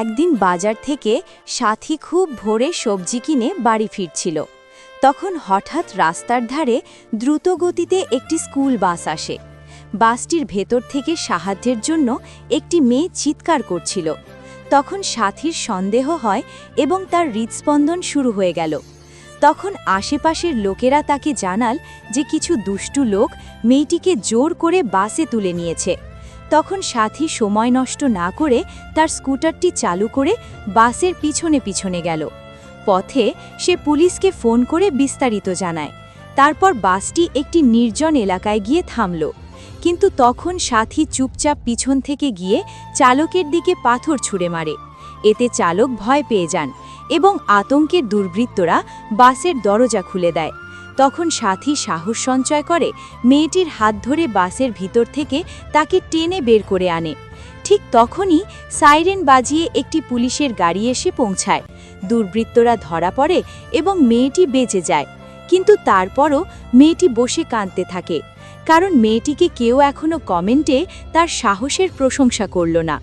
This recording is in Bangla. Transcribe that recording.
একদিন বাজার থেকে সাথী খুব ভোরে সবজি কিনে বাড়ি ফিরছিল। তখন হঠাৎ রাস্তার ধারে দ্রুতগতিতে একটি স্কুল বাস আসে। বাসটির ভেতর থেকে সাহায্যের জন্য একটি মেয়ে চিৎকার করছিল। তখন সাথীর সন্দেহ হয় এবং তার হৃদস্পন্দন শুরু হয়ে গেল। তখন আশেপাশের লোকেরা তাকে জানাল যে কিছু দুষ্টু লোক মেয়েটিকে জোর করে বাসে তুলে নিয়েছে। তখন সাথী সময় নষ্ট না করে তার স্কুটারটি চালু করে বাসের পিছনে পিছনে গেল। পথে সে পুলিশকে ফোন করে বিস্তারিত জানায়। তারপর বাসটি একটি নির্জন এলাকায় গিয়ে থামল। কিন্তু তখন সাথী চুপচাপ পিছন থেকে গিয়ে চালকের দিকে পাথর ছুঁড়ে মারে। এতে চালক ভয় পেয়ে যান এবং আতঙ্কের দুর্বৃত্তরা বাসের দরজা খুলে দেয়। তখন সাথী সাহস সঞ্চয় করে মেয়েটির হাত ধরে বাসের ভিতর থেকে তাকে টেনে বের করে আনে। ঠিক তখনই সাইরেন বাজিয়ে একটি পুলিশের গাড়ি এসে পৌঁছায়। দুর্বৃত্তরা ধরা পড়ে এবং মেয়েটি বেঁচে যায়। কিন্তু তারপরও মেয়েটি বসে কাঁদতে থাকে, কারণ মেয়েটিকে কেউ এখনো কমেন্টে তার সাহসের প্রশংসা করল না।